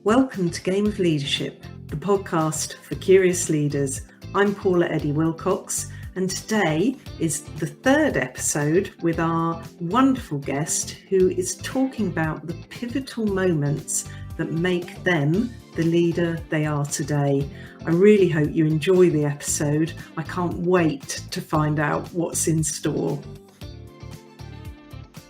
Welcome to Game of Leadership, the podcast for curious leaders. I'm Paula Eddy Wilcox, and today is the third episode with our wonderful guest who is talking about the pivotal moments that make them the leader they are today. I really hope you enjoy the episode. I can't wait to find out what's in store.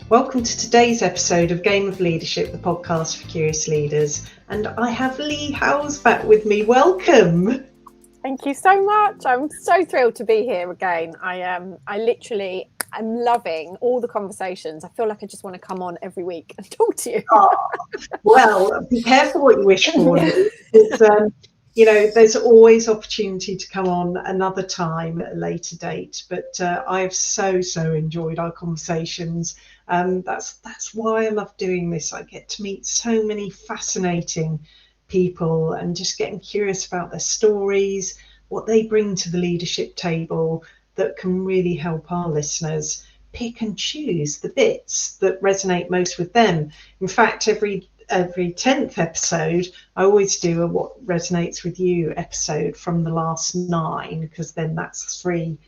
Welcome to today's episode of Game of Leadership, the podcast for curious leaders. And I have Leigh Howes back with me. Welcome. Thank you so much. I'm so thrilled to be here again. I literally am loving all the conversations. I feel like I just want to come on every week and talk to you. Well, be careful what you wish for. There's always opportunity to come on another time at a later date. But I have so enjoyed our conversations. That's why I love doing this. I get to meet so many fascinating people and just getting curious about their stories, what they bring to the leadership table that can really help our listeners pick and choose the bits that resonate most with them. In fact, every 10th episode, I always do a what resonates with you episode from the last 9, because then that's three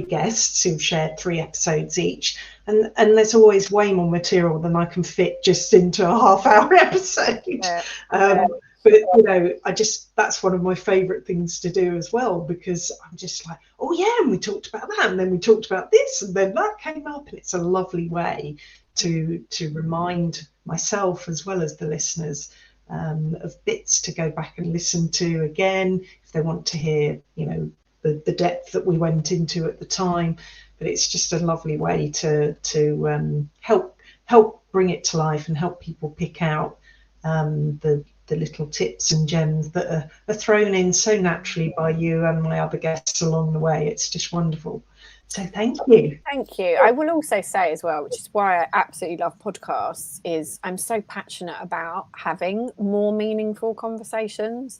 guests who've shared 3 episodes each, and there's always way more material than I can fit just into a half-hour episode. But that's one of my favorite things to do as well, because I'm just like, oh yeah, and we talked about that, and then we talked about this, and then that came up, and it's a lovely way to remind myself as well as the listeners of bits to go back and listen to again if they want to hear, the depth that we went into at the time. But it's just a lovely way to help bring it to life and help people pick out the little tips and gems that are thrown in so naturally by you and my other guests along the way. It's just wonderful. So thank you. Thank you. I will also say as well, which is why I absolutely love podcasts, is I'm so passionate about having more meaningful conversations.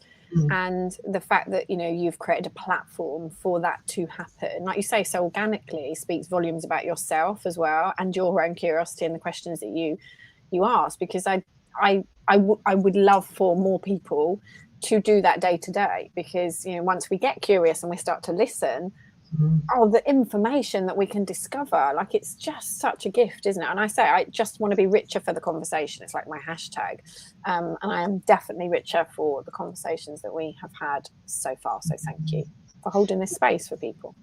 And the fact that, you've created a platform for that to happen, like you say, so organically, speaks volumes about yourself as well, and your own curiosity and the questions that you ask. Because I would love for more people to do that day to day, because once we get curious and we start to listen, the information that we can discover, like, it's just such a gift, isn't it? And I say, I just want to be richer for the conversation. It's like my hashtag. And I am definitely richer for the conversations that we have had so far. So thank you for holding this space for people.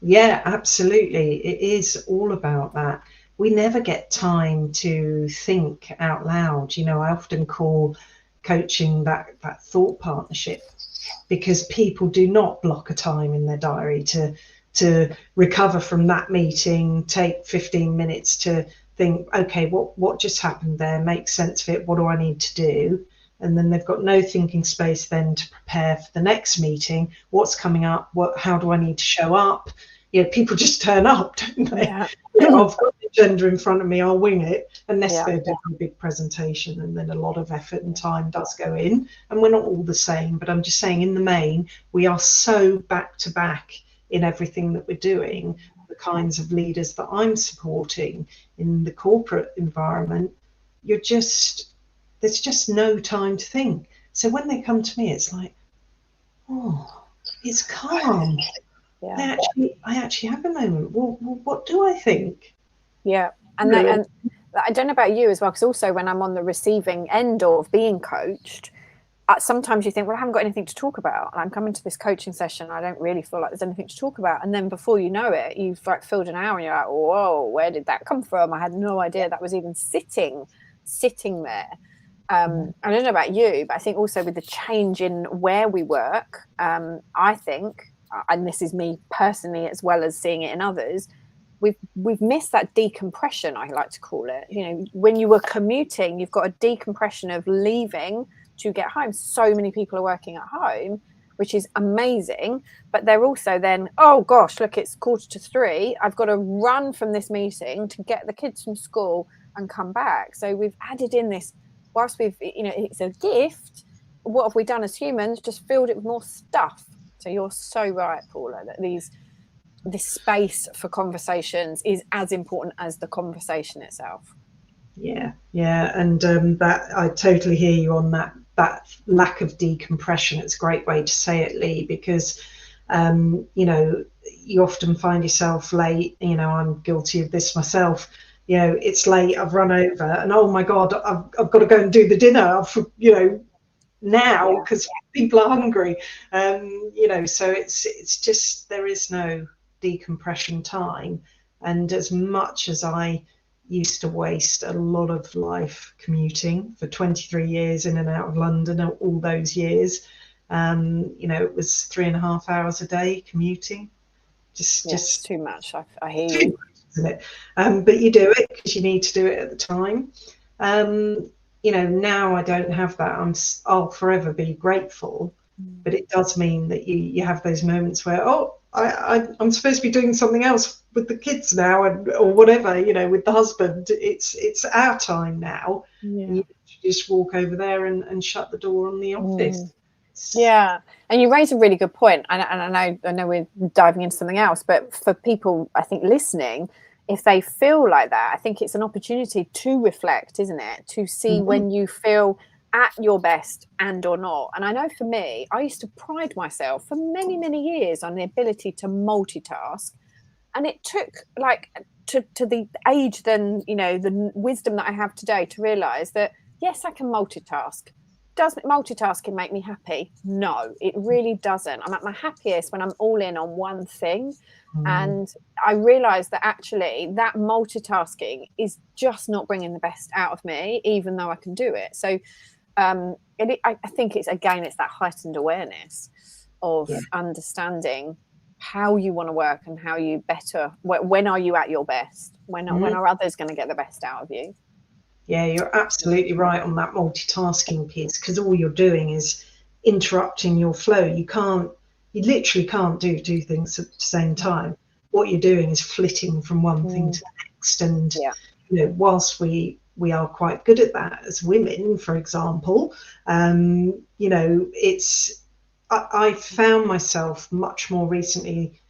Yeah, absolutely. It is all about that. We never get time to think out loud. I often call coaching that thought partnership, because people do not block a time in their diary to recover from that meeting, take 15 minutes to think, okay, what just happened there, make sense of it, what do I need to do? And then they've got no thinking space then to prepare for the next meeting. What's coming up? How do I need to show up? People just turn up, don't they? Yeah. I've got the agenda in front of me, I'll wing it, unless they're doing a big presentation, and then a lot of effort and time does go in. And we're not all the same, but I'm just saying, in the main, we are so back to back in everything that we're doing. The kinds of leaders that I'm supporting in the corporate environment, there's just no time to think. So when they come to me, it's like, oh, it's calm. Yeah. I actually have a moment. Well, what do I think? Yeah, and I don't know about you as well, because also when I'm on the receiving end of being coached, sometimes you think, well, I haven't got anything to talk about. I'm coming to this coaching session, I don't really feel like there's anything to talk about. And then before you know it, you've filled an hour and you're like, whoa, where did that come from? I had no idea that was even sitting there. I don't know about you, but I think also with the change in where we work, I think, and this is me personally as well as seeing it in others, we've missed that decompression, I like to call it. When you were commuting, you've got a decompression of leaving to get home. So many people are working at home, which is amazing, but they're also then, oh gosh, look, it's 2:45, I've got to run from this meeting to get the kids from school and come back. So we've added in this, whilst it's a gift, what have we done as humans? Just filled it with more stuff. So you're so right, Paula, that this space for conversations is as important as the conversation itself. Yeah, and that I totally hear you on that that lack of decompression. It's a great way to say it, Leigh, because you know, you often find yourself late. You know, I'm guilty of this myself. You know, it's late, I've run over, and oh my God, I've got to go and do the dinner, you know, now, because people are hungry. You know, so it's just, there is no decompression time. And as much as I used to waste a lot of life commuting for 23 years in and out of London, all those years, you know, it was 3.5 hours a day commuting. Just too much. I hear you. much, isn't it? But you do it because you need to do it at the time. You know, now I don't have that. I'll forever be grateful, but it does mean that you have those moments where, oh, I'm supposed to be doing something else with the kids now, or whatever, you know, with the husband. It's our time now. And you just walk over there and shut the door on the office. Yeah, and you raise a really good point, and I know we're diving into something else, but for people, I think, listening, if they feel like that, I think it's an opportunity to reflect, isn't it? To see when you feel at your best and or not. And I know for me, I used to pride myself for many, many years on the ability to multitask, and it took like to the age, then, you know, the wisdom that I have today to realize that yes, I can multitask. Does multitasking make me happy? No, it really doesn't. I'm at my happiest when I'm all in on one thing. And I realized that actually that multitasking is just not bringing the best out of me, even though I can do it. So I think it's that heightened awareness of understanding how you want to work and how you better, when are you at your best? When are others going to get the best out of you? Yeah, you're absolutely right on that multitasking piece, because all you're doing is interrupting your flow. You literally can't do two things at the same time. What you're doing is flitting from one thing to the next. And you know, whilst we are quite good at that as women, for example, you know, I found myself much more recently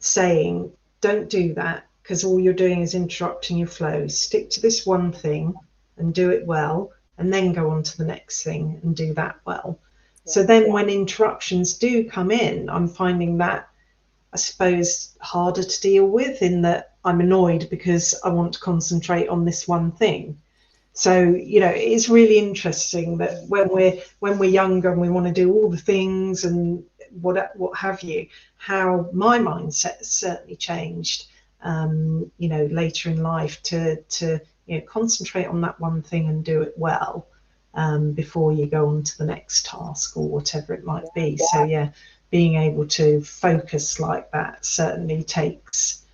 saying, don't do that, because all you're doing is interrupting your flow. Stick to this one thing and do it well, and then go on to the next thing and do that well. So then when interruptions do come in, I'm finding that, I suppose, harder to deal with, in that I'm annoyed because I want to concentrate on this one thing. So, you know, it's really interesting that when we're younger and we want to do all the things and what have you, how my mindset has certainly changed, you know, later in life, to you know, concentrate on that one thing and do it well, before you go on to the next task or whatever it might be. So yeah, being able to focus like that certainly takes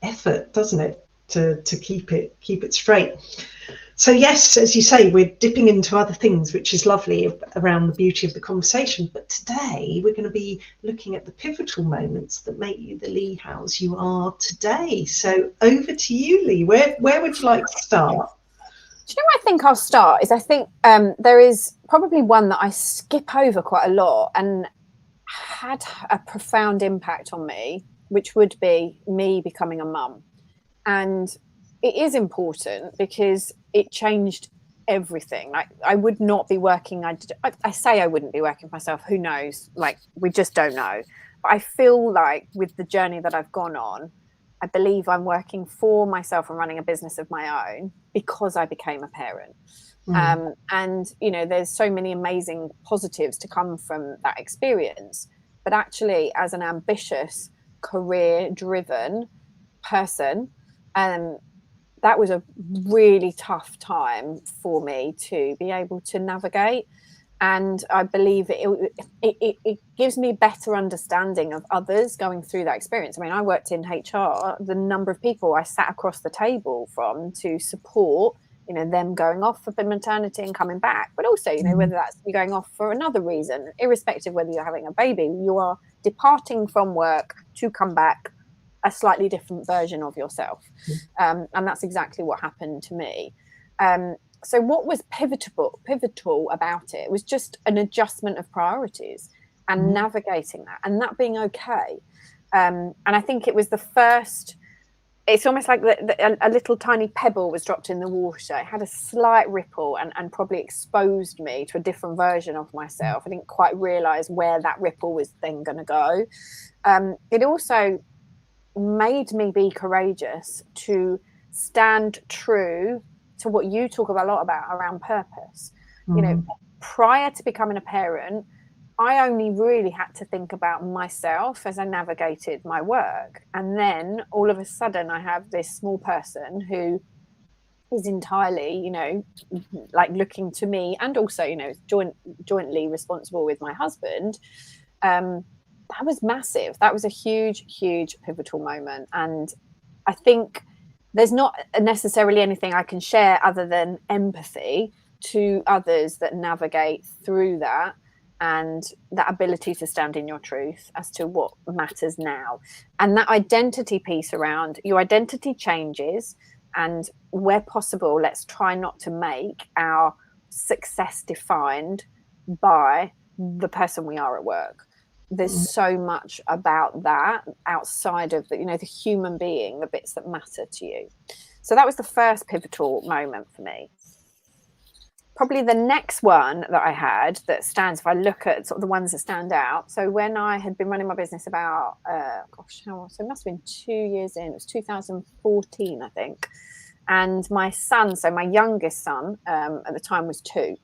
effort, doesn't it, to keep it straight. So yes, as you say, we're dipping into other things, which is lovely, around the beauty of the conversation. But today we're going to be looking at the pivotal moments that make you the Leigh Howes you are today. So over to you, Leigh. Where would you like to start? Do you know where I think I'll start? Is I think there is probably one that I skip over quite a lot and had a profound impact on me, which would be me becoming a mum. And it is important because it changed everything. Like, I would not be working. I say I wouldn't be working for myself. Who knows? Like, we just don't know. But I feel like with the journey that I've gone on, I believe I'm working for myself and running a business of my own because I became a parent. And, you know, there's so many amazing positives to come from that experience. But actually, as an ambitious, career-driven person, that was a really tough time for me to be able to navigate. And I believe it gives me better understanding of others going through that experience. I mean, I worked in HR, the number of people I sat across the table from to support, you know, them going off for maternity and coming back, but also, you know, whether that's you going off for another reason, irrespective whether you're having a baby, you are departing from work to come back a slightly different version of yourself. And that's exactly what happened to me. So what was pivotal about it was just an adjustment of priorities and navigating that and that being okay. And I think it was the first, it's almost like a little tiny pebble was dropped in the water. It had a slight ripple and probably exposed me to a different version of myself. I didn't quite realize where that ripple was then going to go. It also made me be courageous to stand true to what you talk about a lot about around purpose. You know, prior to becoming a parent, I only really had to think about myself as I navigated my work. And then all of a sudden I have this small person who is entirely, you know, like looking to me, and also, you know, jointly responsible with my husband. That was massive. That was a huge, huge pivotal moment. And I think there's not necessarily anything I can share other than empathy to others that navigate through that, and that ability to stand in your truth as to what matters now. And that identity piece around your identity changes, and where possible, let's try not to make our success defined by the person we are at work. There's so much about that outside of the, you know, the human being, the bits that matter to you. So that was the first pivotal moment for me. Probably the next one that I had that stands, if I look at sort of the ones that stand out. So when I had been running my business about, so it must have been 2 years in, it was 2014, I think. And my son, so my youngest son at the time was 2,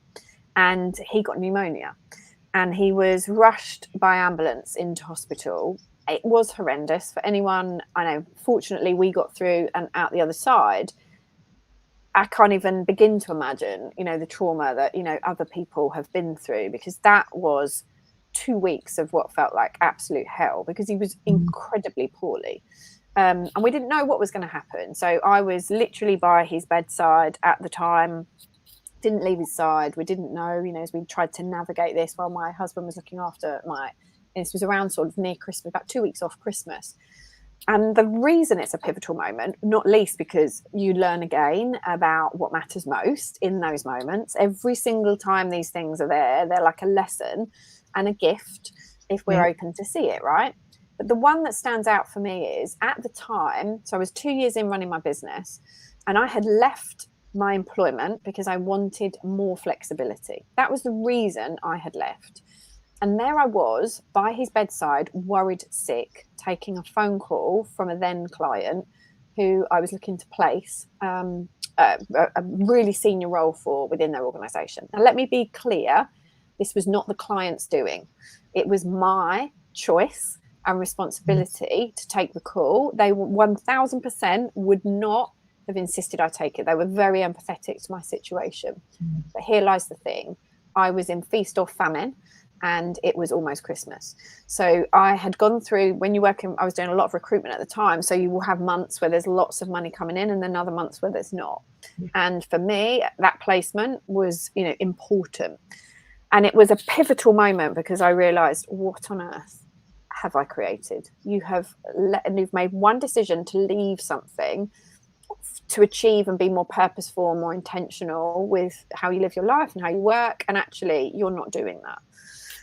and he got pneumonia. And he was rushed by ambulance into hospital. It was horrendous for anyone I know. Fortunately, we got through and out the other side. I can't even begin to imagine, you know, the trauma that, you know, other people have been through, because that was 2 weeks of what felt like absolute hell, because he was incredibly poorly. And we didn't know what was going to happen. So I was literally by his bedside at the time. Didn't leave his side. We didn't know, you know, as we tried to navigate this while my husband was looking after this was around sort of near Christmas, about 2 weeks off Christmas. And the reason it's a pivotal moment, not least because you learn again about what matters most in those moments. Every single time these things are there, they're like a lesson and a gift if we're open to see it, right? But the one that stands out for me is, at the time, so I was 2 years in running my business, and I had left my employment because I wanted more flexibility. That was the reason I had left. And there I was by his bedside, worried sick, taking a phone call from a then client who I was looking to place a really senior role for within their organisation. Now, let me be clear, this was not the client's doing. It was my choice and responsibility to take the call. They 1000% would not have insisted I take it. They were very empathetic to my situation. But here lies the thing. I was in feast or famine, and it was almost Christmas. So I had gone through, when you work in, I was doing a lot of recruitment at the time. So you will have months where there's lots of money coming in, and then other months where there's not. And for me, that placement was, you know, important. And it was a pivotal moment because I realized, what on earth have I created? You've made one decision to leave something to achieve and be more purposeful and more intentional with how you live your life and how you work, and actually you're not doing that.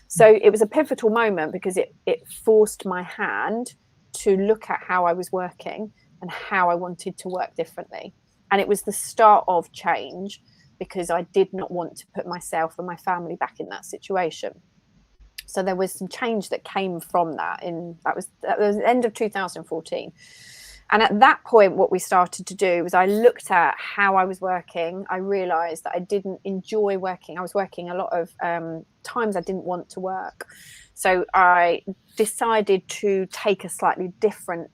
So it was a pivotal moment because it forced my hand to look at how I was working and how I wanted to work differently. And it was the start of change, because I did not want to put myself and my family back in that situation. So there was some change that came from that. That was the end of 2014. And at that point, what we started to do was I looked at how I was working. I realized that I didn't enjoy working. I was working a lot of times I didn't want to work. So I decided to take a slightly different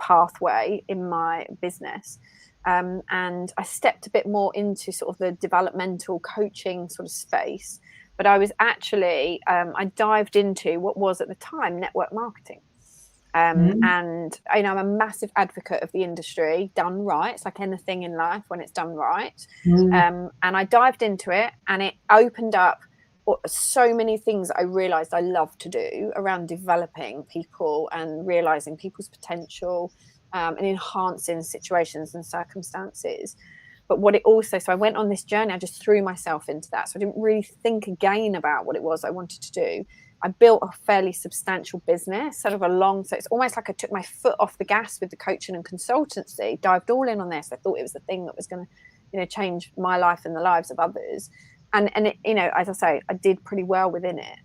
pathway in my business. And I stepped a bit more into sort of the developmental coaching sort of space. But I was actually, I dived into what was at the time network marketing. And you know, I'm a massive advocate of the industry done right. It's like anything in life when it's done right. And I dived into it, and it opened up so many things I realized I love to do around developing people and realizing people's potential, and enhancing situations and circumstances. But what it also, so I went on this journey, I just threw myself into that. So I didn't really think again about what it was I wanted to do. I built a fairly substantial business, sort of so it's almost like I took my foot off the gas with the coaching and consultancy, dived all in on this. I thought it was the thing that was going to, you know, change my life and the lives of others. And it, you know, as I say, I did pretty well within it.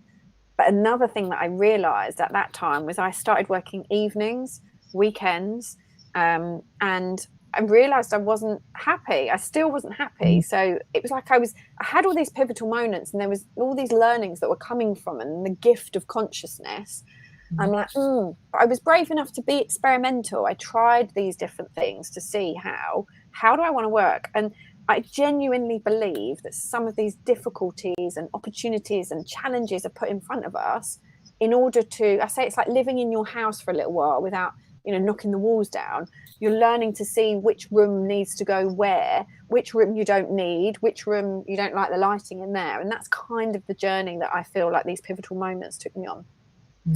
But another thing that I realized at that time was I started working evenings, weekends, and I realized I wasn't happy. I still wasn't happy. So it was like I had all these pivotal moments, and there was all these learnings that were coming from, and the gift of consciousness. I'm like, I was brave enough to be experimental. I tried these different things to see how do I want to work? And I genuinely believe that some of these difficulties and opportunities and challenges are put in front of us in order to, I say it's like living in your house for a little while without, you know, knocking the walls down. You're learning to see which room needs to go where, which room you don't need, which room you don't like the lighting in there. And that's kind of the journey that I feel like these pivotal moments took me on.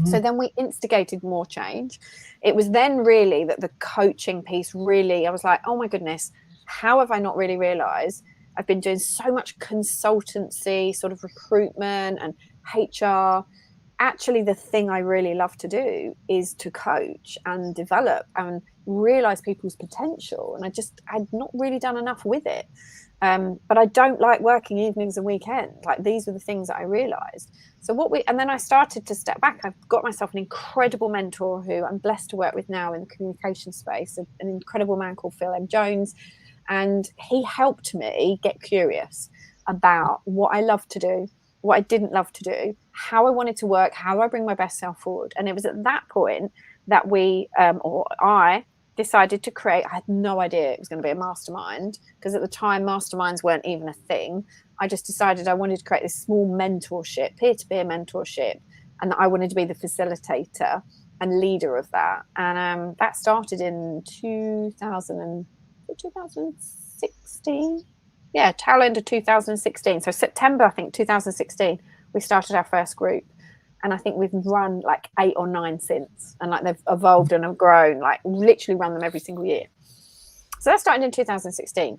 So then we instigated more change. It was then really that the coaching piece really, I was like, oh my goodness, how have I not really realized I've been doing so much consultancy, sort of recruitment and HR. Actually, the thing I really love to do is to coach and develop and realize people's potential. And I'd not really done enough with it. But I don't like working evenings and weekends. Like, these are the things that I realized. So and then I started to step back. I've got myself an incredible mentor who I'm blessed to work with now in the communication space, an incredible man called Phil M. Jones. And he helped me get curious about what I love to do, what I didn't love to do, how I wanted to work, how I bring my best self forward. And it was at that point that I decided to create, I had no idea it was going to be a mastermind, because at the time masterminds weren't even a thing. I just decided I wanted to create this small mentorship, peer-to-peer mentorship, and that I wanted to be the facilitator and leader of that. And that started in 2016. Yeah, tail end of 2016. So September, I think, 2016, we started our first group. And I think we've run like 8 or 9 since. And like, they've evolved and have grown, like literally run them every single year. So that started in 2016.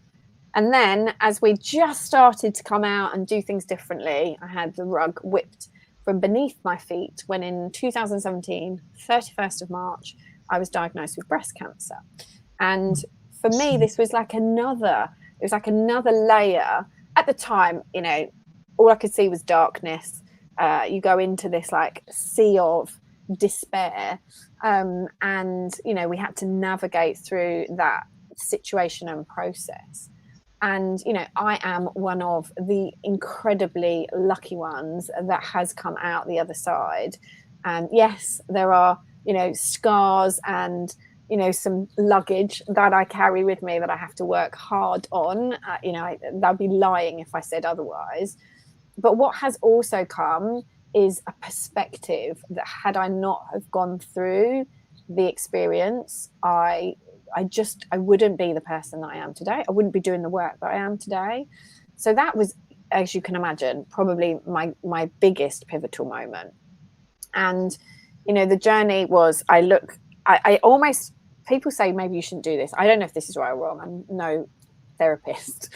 And then as we just started to come out and do things differently, I had the rug whipped from beneath my feet when in 2017, 31st of March, I was diagnosed with breast cancer. And for me, this was like another layer. At the time, you know, all I could see was darkness. You go into this like sea of despair, and you know, we had to navigate through that situation and process. And you know, I am one of the incredibly lucky ones that has come out the other side. And yes, there are, you know, scars and, you know, some luggage that I carry with me that I have to work hard on. You know, that'd be lying if I said otherwise. But what has also come is a perspective that, had I not have gone through the experience, I wouldn't be the person that I am today. I wouldn't be doing the work that I am today. So that was, as you can imagine, probably my biggest pivotal moment. And, you know, the journey was, I almost, people say maybe you shouldn't do this. I don't know if this is right or wrong. I'm no therapist.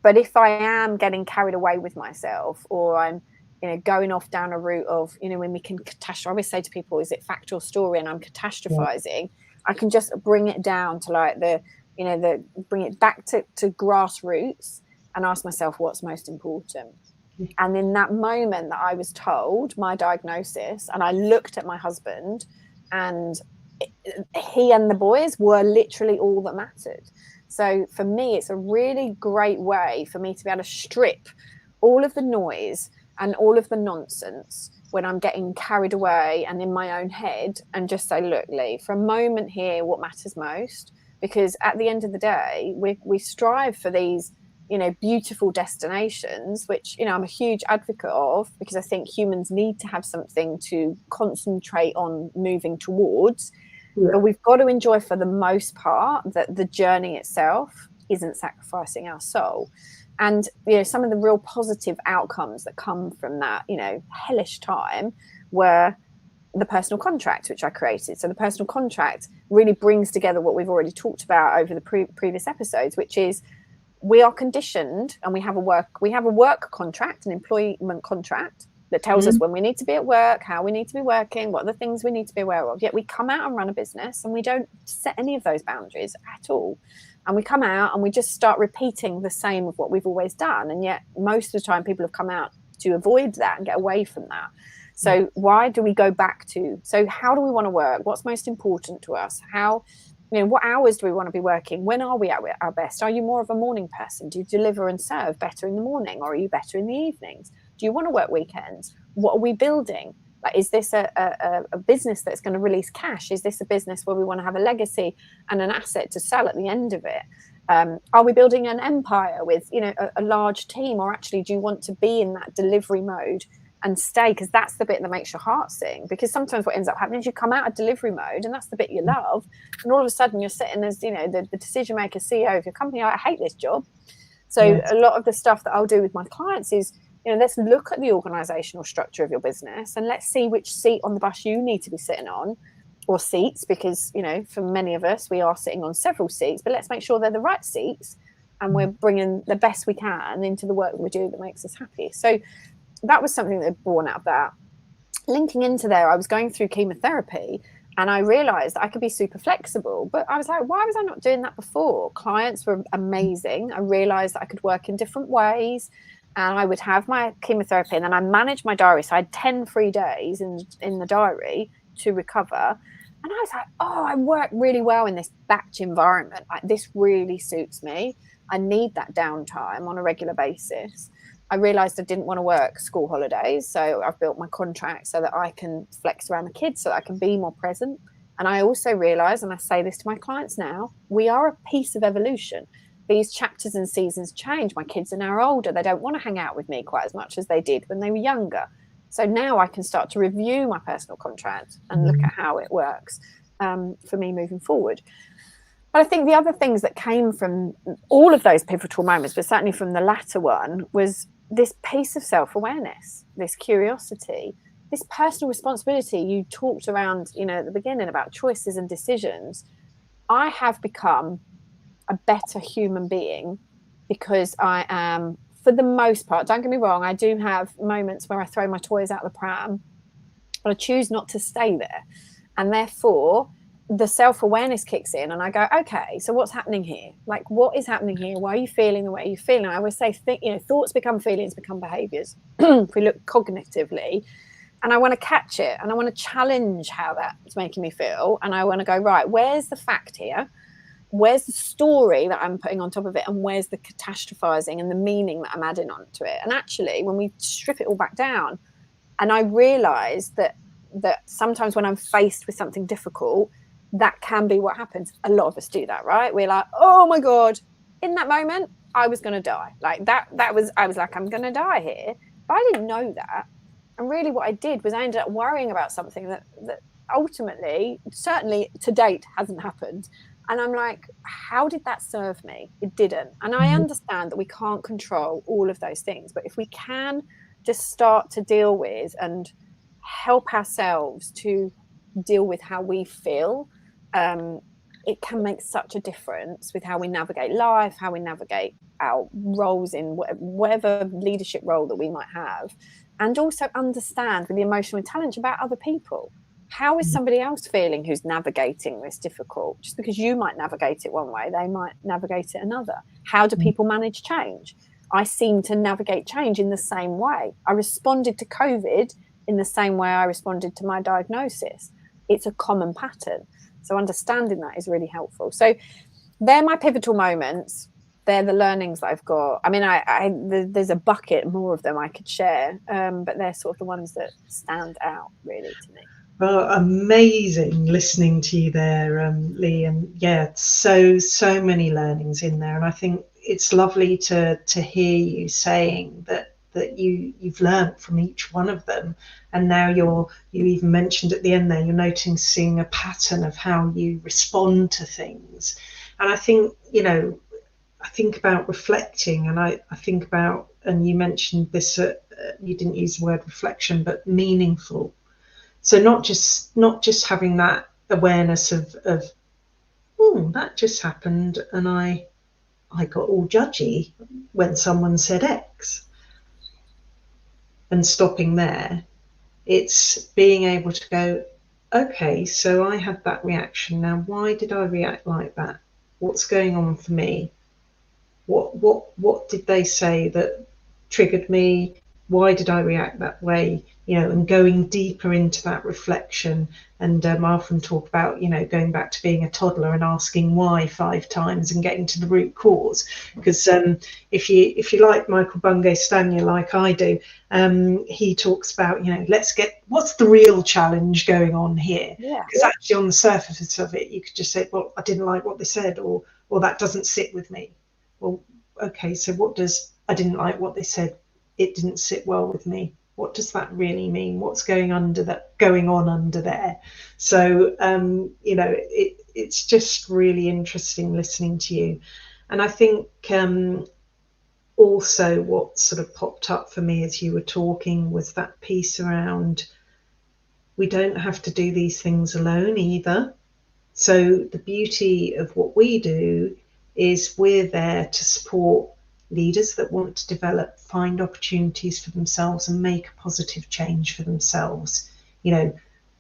But if I am getting carried away with myself, or I'm, you know, going off down a route of, you know, when we can catastrophize, I always say to people, is it fact or story? And I'm catastrophizing. I can just bring it down to like bring it back to grassroots and ask myself what's most important. And in that moment that I was told my diagnosis, and I looked at my husband, and he and the boys were literally all that mattered. So for me, it's a really great way for me to be able to strip all of the noise and all of the nonsense when I'm getting carried away and in my own head, and just say, look, Leigh, for a moment here, what matters most? Because at the end of the day, we strive for these, you know, beautiful destinations, which, you know, I'm a huge advocate of, because I think humans need to have something to concentrate on moving towards. But we've got to enjoy, for the most part, that the journey itself isn't sacrificing our soul. And, you know, some of the real positive outcomes that come from that, you know, hellish time were the personal contract, which I created. So the personal contract really brings together what we've already talked about over the previous episodes, which is, we are conditioned, and we have a work contract, an employment contract, that tells us when we need to be at work, how we need to be working, what are the things we need to be aware of. Yet we come out and run a business and we don't set any of those boundaries at all. And we come out and we just start repeating the same of what we've always done. And yet most of the time people have come out to avoid that and get away from that. So why do we go back to, so how do we want to work? What's most important to us? How, what hours do we want to be working? When are we at our best? Are you more of a morning person? Do you deliver and serve better in the morning, or are you better in the evenings? Do you want to work weekends? What are we building? Like, is this a business that's going to release cash? Is this a business where we want to have a legacy and an asset to sell at the end of it? Are we building an empire with, a large team, or actually do you want to be in that delivery mode and stay? Because that's the bit that makes your heart sing. Because sometimes what ends up happening is you come out of delivery mode and that's the bit you love. And all of a sudden you're sitting as, the decision maker, CEO of your company. I hate this job. So a lot of the stuff that I'll do with my clients is, let's look at the organizational structure of your business and let's see which seat on the bus you need to be sitting on, or seats, because, for many of us, we are sitting on several seats, but let's make sure they're the right seats and we're bringing the best we can into the work that we do that makes us happy. So that was something that born out of that. Linking into there, I was going through chemotherapy and I realized I could be super flexible, but I was like, why was I not doing that before? Clients were amazing. I realized that I could work in different ways. And I would have my chemotherapy and then I managed my diary. So I had 10 free days in the diary to recover. And I was like, I work really well in this batch environment. Like, this really suits me. I need that downtime on a regular basis. I realized I didn't want to work school holidays. So I've built my contract so that I can flex around the kids, so that I can be more present. And I also realized, and I say this to my clients now, we are a piece of evolution. These chapters and seasons change. My kids are now older. They don't want to hang out with me quite as much as they did when they were younger. So now I can start to review my personal contract and look at how it works for me moving forward. But I think the other things that came from all of those pivotal moments, but certainly from the latter one, was this piece of self-awareness, this curiosity, this personal responsibility. You talked around, at the beginning about choices and decisions. I have become a better human being because I am, for the most part, don't get me wrong, I do have moments where I throw my toys out the pram, but I choose not to stay there. And therefore, the self-awareness kicks in and I go, okay, so what's happening here? Like, what is happening here? Why are you feeling the way you're feeling? I always say, thoughts become feelings, become behaviors. If we look cognitively, and I want to catch it and I want to challenge how that's making me feel. And I want to go, right, where's the fact here? Where's the story that I'm putting on top of it, and where's the catastrophizing and the meaning that I'm adding onto it? And actually, when we strip it all back down, and I realized that sometimes when I'm faced with something difficult, that can be what happens. A lot of us do that, right? We're like, oh my God, in that moment, I was going to die. Like I was like, I'm going to die here. But I didn't know that. And really what I did was I ended up worrying about something that ultimately, certainly to date, hasn't happened. And I'm like, how did that serve me? It didn't. And I understand that we can't control all of those things. But if we can just start to deal with and help ourselves to deal with how we feel, it can make such a difference with how we navigate life, how we navigate our roles in whatever leadership role that we might have. And also understand with the emotional intelligence about other people. How is somebody else feeling who's navigating this difficult? Just because you might navigate it one way, they might navigate it another. How do people manage change? I seem to navigate change in the same way. I responded to COVID in the same way I responded to my diagnosis. It's a common pattern. So understanding that is really helpful. So they're my pivotal moments. They're the learnings that I've got. I mean, there's a bucket more of them I could share, but they're sort of the ones that stand out really to me. Well, amazing listening to you there, Leigh, and yeah, so many learnings in there, and I think it's lovely to hear you saying that you've learned from each one of them, and now you even mentioned at the end there you're noticing a pattern of how you respond to things, and I think I think about reflecting, and I think about, and you mentioned this, you didn't use the word reflection, but meaningful. So not just having that awareness of that just happened and I got all judgy when someone said X. and stopping there. It's being able to go, okay, so I had that reaction. Now, why did I react like that? What's going on for me? What did they say that triggered me? Why did I react that way? And going deeper into that reflection. And I often talk about, going back to being a toddler and asking why 5 times and getting to the root cause. Because if you like Michael Bungay Stanier, like I do, he talks about, what's the real challenge going on here? Because actually on the surface of it, you could just say, well, I didn't like what they said, or that doesn't sit with me. Well, okay, so what does I didn't like what they said, it didn't sit well with me? What does that really mean? What's going on under there? So it's just really interesting listening to you. And I think also what sort of popped up for me as you were talking was that piece around, we don't have to do these things alone either. So the beauty of what we do is we're there to support leaders that want to develop, find opportunities for themselves and make a positive change for themselves.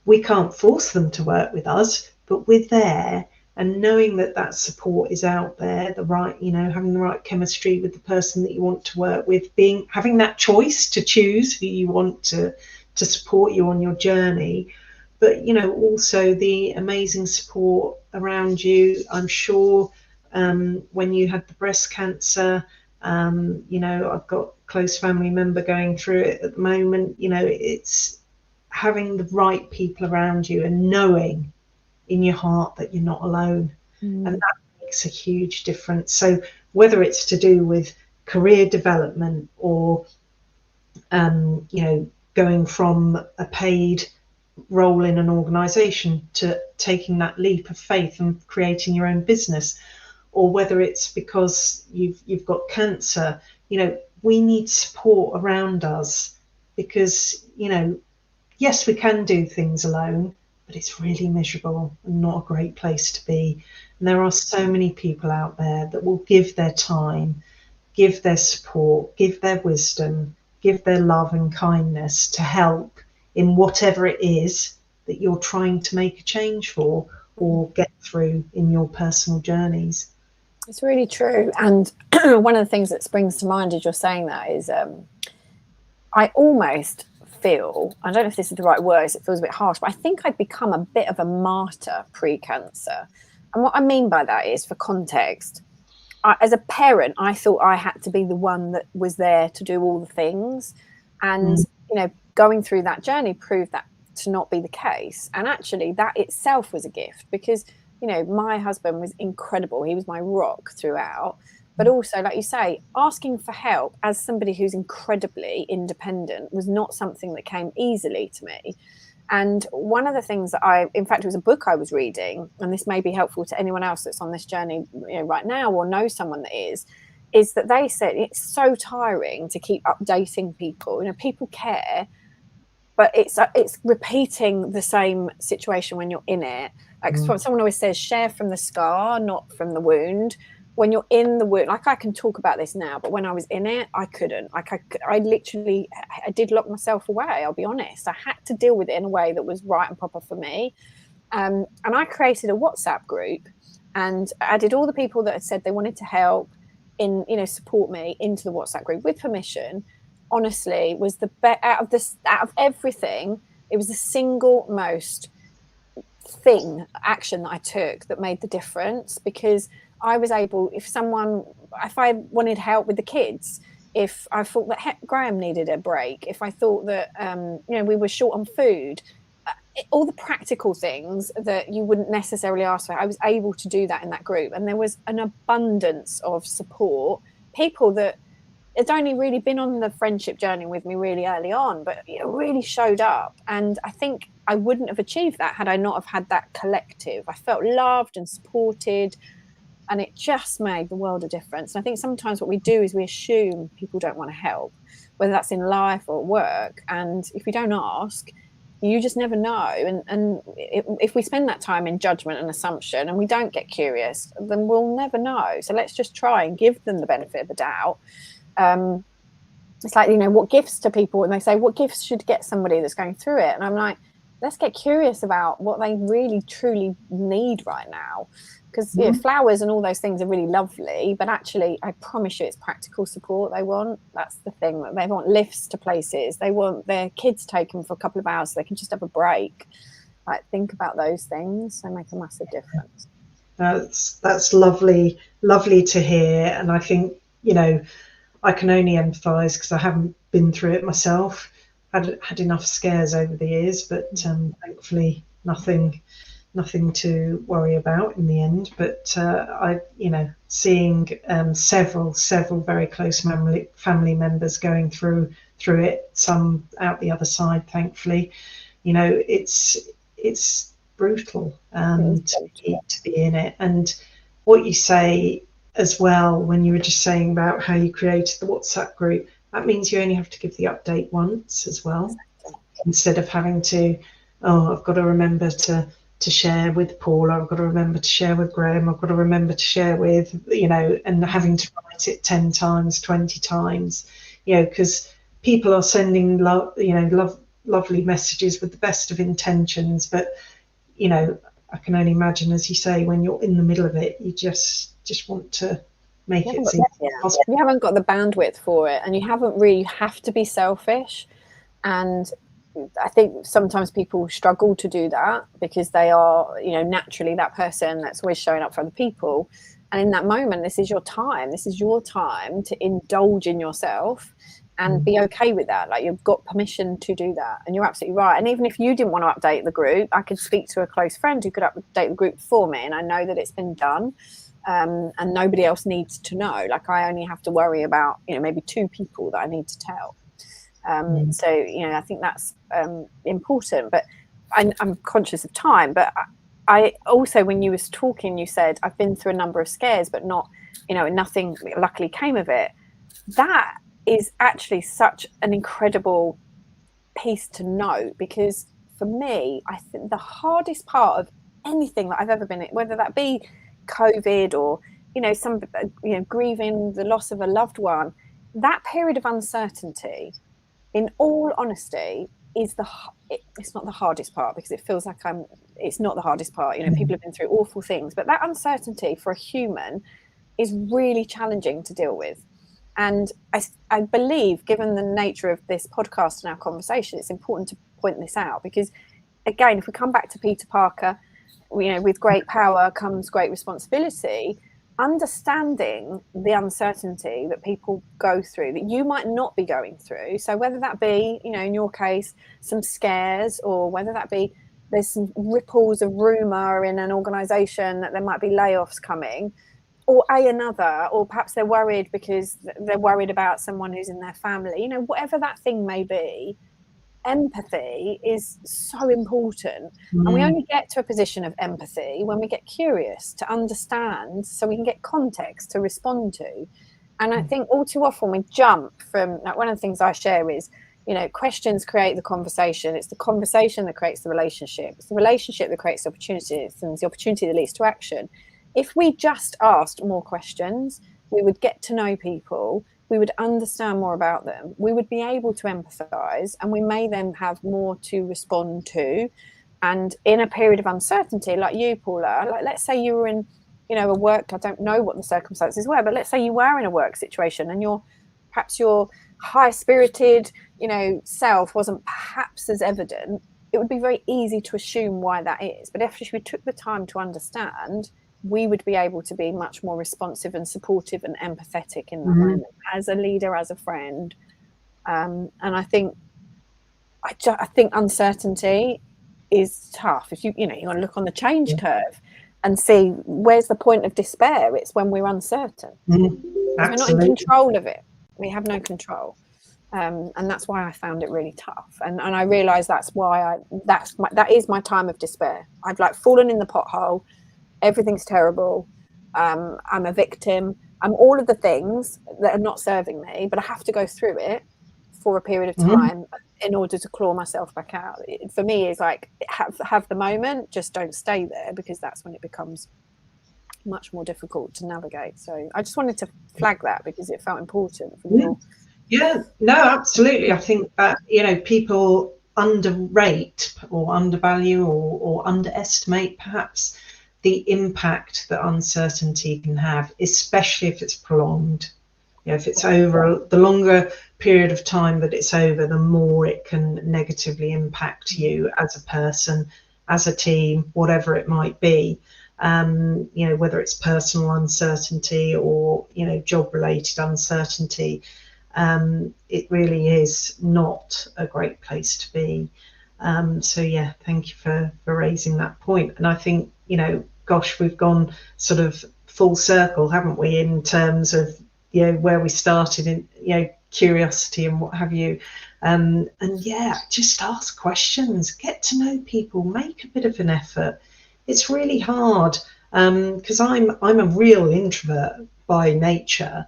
We can't force them to work with us, but we're there, and knowing that support is out there, having the right chemistry with the person that you want to work with, having that choice to choose who you want to support you on your journey. But also the amazing support around you. I'm sure when you had the breast cancer, I've got a close family member going through it at the moment. It's having the right people around you and knowing in your heart that you're not alone. And that makes a huge difference. So whether it's to do with career development or going from a paid role in an organization to taking that leap of faith and creating your own business, or whether it's because you've got cancer, we need support around us, because yes, we can do things alone, but it's really miserable and not a great place to be. And there are so many people out there that will give their time, give their support, give their wisdom, give their love and kindness to help in whatever it is that you're trying to make a change for or get through in your personal journeys. It's really true. And one of the things that springs to mind as you're saying that is I almost feel, I don't know if this is the right words, it feels a bit harsh, but I think I'd become a bit of a martyr pre-cancer. And what I mean by that is, for context, as a parent, I thought I had to be the one that was there to do all the things. And, going through that journey proved that to not be the case. And actually that itself was a gift, because, my husband was incredible. He was my rock throughout. But also, like you say, asking for help as somebody who's incredibly independent was not something that came easily to me. And one of the things that in fact, it was a book I was reading, and this may be helpful to anyone else that's on this journey right now or knows someone that is that they said it's so tiring to keep updating people. People care, but it's repeating the same situation when you're in it. Like someone always says, share from the scar, not from the wound. When you're in the wound, like I can talk about this now, but when I was in it, I couldn't. Like I literally did lock myself away. I'll be honest. I had to deal with it in a way that was right and proper for me. And I created a WhatsApp group and added all the people that had said they wanted to help in, support me into the WhatsApp group with permission. Honestly, was the best out of everything. It was the single most action that I took that made the difference, because I was able, if I wanted help with the kids, if I thought that Graham needed a break, if I thought that we were short on food, all the practical things that you wouldn't necessarily ask for, I was able to do that in that group. And there was an abundance of support, people that had only really been on the friendship journey with me really early on, but really showed up. And I think I wouldn't have achieved that had I not have had that collective. I felt loved and supported, and it just made the world a difference. And I think sometimes what we do is we assume people don't want to help, whether that's in life or work. And if we don't ask, you just never know. And if we spend that time in judgment and assumption and we don't get curious, then we'll never know. So let's just try and give them the benefit of the doubt. it's like, you know, what gifts to people, and they say, what gifts should get somebody that's going through it? And I'm like, let's get curious about what they really truly need right now. Because you know, flowers and all those things are really lovely, but actually, I promise you, it's practical support they want. That's the thing. That they want lifts to places. They want their kids taken for a couple of hours so they can just have a break. Like, think about those things. They make a massive difference. That's lovely to hear. And I think, you know, I can only empathise because I haven't been through it myself. Had enough scares over the years, but thankfully nothing to worry about in the end. But you know, seeing several very close family members going through it, some out the other side, thankfully, you know, it's brutal to be in it. And what you say as well, when you were just saying about how you created the WhatsApp group, that means you only have to give the update once as well, instead of having to, oh, I've got to remember to share with Paul, I've got to remember to share with Graham, I've got to remember to share with, you know, and having to write it 10 times, 20 times, you know, because people are sending lovely messages with the best of intentions, but, you know, I can only imagine, as you say, when you're in the middle of it, you just want to make it seem possible. You haven't got the bandwidth for it, and you have to be selfish. And I think sometimes people struggle to do that because they are, you know, naturally that person that's always showing up for other people. And in that moment, this is your time. This is your time to indulge in yourself and be okay with that. Like, you've got permission to do that. And you're absolutely right. And even if you didn't want to update the group, I could speak to a close friend who could update the group for me. And I know that it's been done. And nobody else needs to know. Like, I only have to worry about, you know, maybe 2 people that I need to tell. So, you know, I think that's important. But I'm conscious of time. But I also, when you was talking, you said, I've been through a number of scares, but not, you know, nothing luckily came of it. That is actually such an incredible piece to note, because for me, I think the hardest part of anything that I've ever been in, whether that be COVID or, you know, grieving the loss of a loved one, that period of uncertainty, in all honesty, is it's not the hardest part, because it feels like it's not the hardest part. You know, people have been through awful things, but that uncertainty for a human is really challenging to deal with. And I believe, given the nature of this podcast and our conversation, it's important to point this out, because, again, if we come back to Peter Parker, you know, with great power comes great responsibility. Understanding the uncertainty that people go through that you might not be going through. So whether that be, you know, in your case, some scares, or whether that be there's some ripples of rumor in an organization that there might be layoffs coming, or another, or perhaps they're worried because they're worried about someone who's in their family, you know, whatever that thing may be, empathy is so important. And we only get to a position of empathy when we get curious to understand, so we can get context to respond to. And I think all too often we jump from, like, one of the things I share is, you know, questions create the conversation. It's the conversation that creates the relationship. It's the relationship that creates opportunities, and it's the opportunity that leads to action. If we just asked more questions, we would get to know people, we would understand more about them, we would be able to empathize, and we may then have more to respond to. And in a period of uncertainty, like you, Paula, like, let's say you were in, you know, a work, I don't know what the circumstances were, but let's say you were in a work situation and perhaps your high-spirited, you know, self wasn't perhaps as evident. It would be very easy to assume why that is. But if we took the time to understand, we would be able to be much more responsive and supportive and empathetic in that moment, as a leader, as a friend. And I think uncertainty is tough. If you want to look on the change curve and see where's the point of despair, it's when we're uncertain. We're not in control of it. We have no control. And that's why I found it really tough. And I realized that is my time of despair. I've like fallen in the pothole. Everything's terrible. I'm a victim. I'm all of the things that are not serving me, but I have to go through it for a period of time in order to claw myself back out. For me, it's like, have the moment, just don't stay there, because that's when it becomes much more difficult to navigate. So I just wanted to flag that because it felt important from Yeah, no, absolutely. I think that, people underrate or undervalue or underestimate perhaps the impact that uncertainty can have, especially if it's prolonged. If it's over, the longer period of time that it's over, the more it can negatively impact you as a person, as a team, whatever it might be. Whether it's personal uncertainty or, job related uncertainty. It really is not a great place to be. So yeah, thank you for raising that point. And I think, gosh, we've gone sort of full circle, haven't we, in terms of, where we started in, curiosity and what have you. And yeah, just ask questions, get to know people, make a bit of an effort. It's really hard because I'm a real introvert by nature,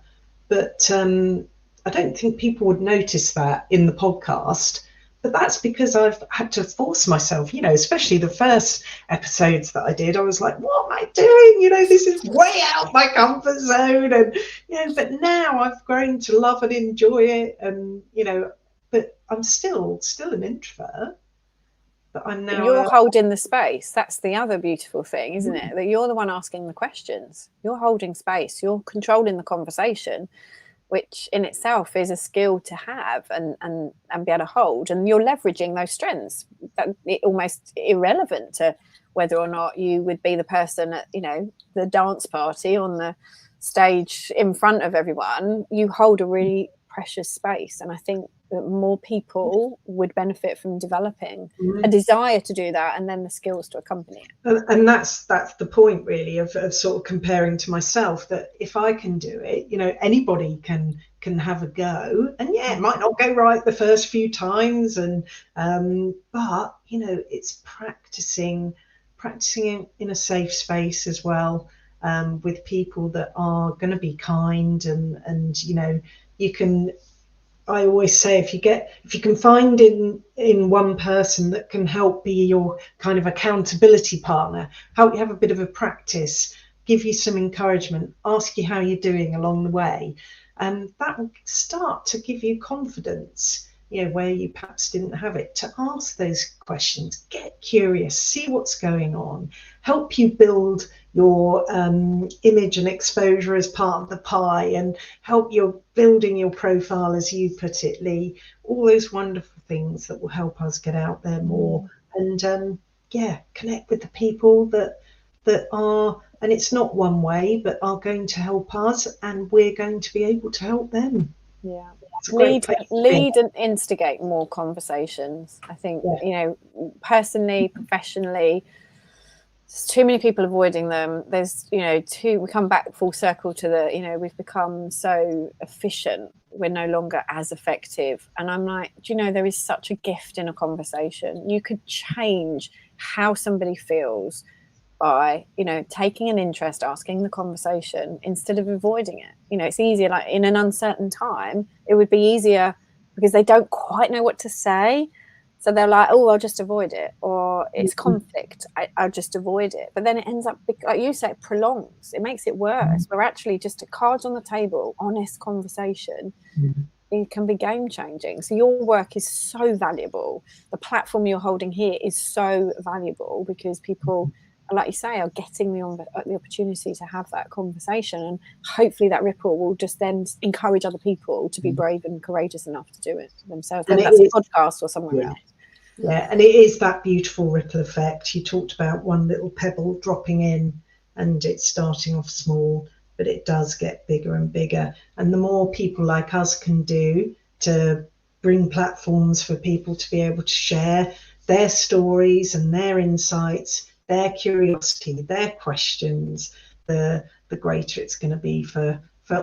but I don't think people would notice that in the podcast, but that's because I've had to force myself, especially the first episodes that I did. I was like, what am I doing? This is way out my comfort zone. And, but now I've grown to love and enjoy it. And, but I'm still an introvert. But I'm now. You're holding the space. That's the other beautiful thing, isn't it? That you're the one asking the questions. You're holding space. You're controlling the conversation, which in itself is a skill to have and be able to hold. And you're leveraging those strengths. That almost irrelevant to whether or not you would be the person at, the dance party on the stage in front of everyone. You hold a really precious space. And I think that more people would benefit from developing a desire to do that, and then the skills to accompany it. And that's the point really of sort of comparing to myself, that if I can do it, anybody can have a go. And yeah, it might not go right the first few times, and but it's practicing in a safe space as well, with people that are going to be kind, and you can. I always say, if you can find in one person that can help be your kind of accountability partner, help you have a bit of a practice, give you some encouragement, ask you how you're doing along the way, and that will start to give you confidence, where you perhaps didn't have it, to ask those questions, get curious, see what's going on, help you build your image and exposure as part of the pie, and help you building your profile, as you put it, Leigh. All those wonderful things that will help us get out there more, and connect with the people that are, and it's not one way, but are going to help us, and we're going to be able to help them. Yeah. Lead and instigate more conversations. I think, personally, professionally, there's too many people avoiding them. There's, we come back full circle to the, we've become so efficient. We're no longer as effective. And I'm like, there is such a gift in a conversation. You could change how somebody feels by, taking an interest, asking the conversation instead of avoiding it. It's easier, like in an uncertain time, it would be easier because they don't quite know what to say. So they're like, oh, I'll just avoid it. Or it's conflict, I'll just avoid it. But then it ends up, like you say, it prolongs. It makes it worse. We're actually just cards on the table, honest conversation. It can be game changing. So your work is so valuable. The platform you're holding here is so valuable because people, like you say, are getting the opportunity to have that conversation, and hopefully that ripple will just then encourage other people to be brave and courageous enough to do it themselves. Whether that's a podcast or somewhere else. Yeah, and it is that beautiful ripple effect. You talked about one little pebble dropping in, and it's starting off small, but it does get bigger and bigger. And the more people like us can do to bring platforms for people to be able to share their stories and their insights, their curiosity, their questions, the greater it's going to be for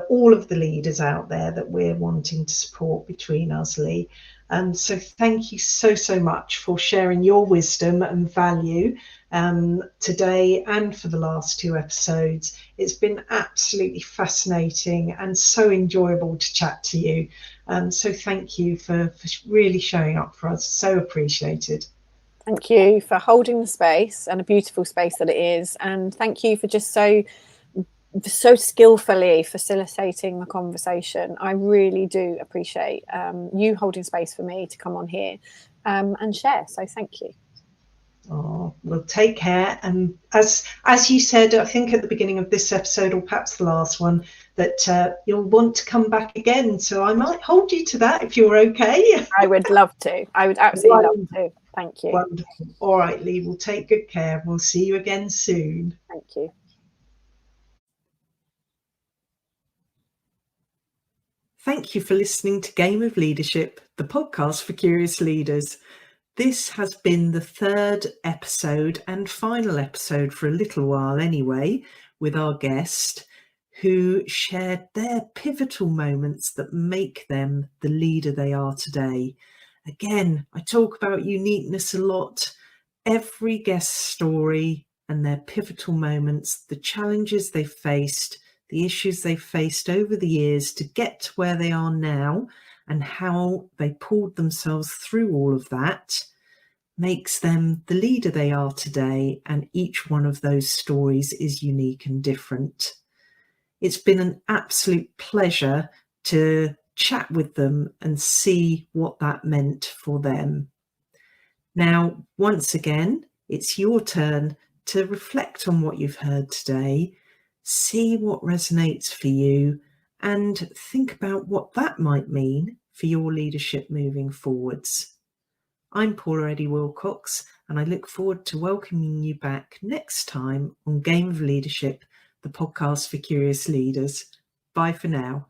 all of the leaders out there that we're wanting to support between us, Leigh. So thank you so much for sharing your wisdom and value today and for the last 2 episodes. It's been absolutely fascinating and so enjoyable to chat to you. So thank you for really showing up for us. So appreciated. Thank you for holding the space, and a beautiful space that it is. And thank you for just so so skillfully facilitating the conversation. I really do appreciate you holding space for me to come on here and share. So thank you. Oh, well, take care. And as you said, I think at the beginning of this episode, or perhaps the last one, that you'll want to come back again. So I might hold you to that if you're okay. I would love to. I would absolutely love to. Thank you. Wonderful. All right, Leigh, we'll take good care. We'll see you again soon. Thank you. Thank you for listening to Game of Leadership, the podcast for curious leaders. This has been the third episode and final episode for a little while anyway, with our guest who shared their pivotal moments that make them the leader they are today. Again, I talk about uniqueness a lot. Every guest story and their pivotal moments, the challenges they faced, the issues they faced over the years to get to where they are now, and how they pulled themselves through all of that, makes them the leader they are today, and each one of those stories is unique and different. It's been an absolute pleasure to chat with them and see what that meant for them. Now, once again, it's your turn to reflect on what you've heard today, see what resonates for you, and think about what that might mean for your leadership moving forwards. I'm Paula Eddy Wilcox, and I look forward to welcoming you back next time on Game of Leadership, the podcast for curious leaders. Bye for now.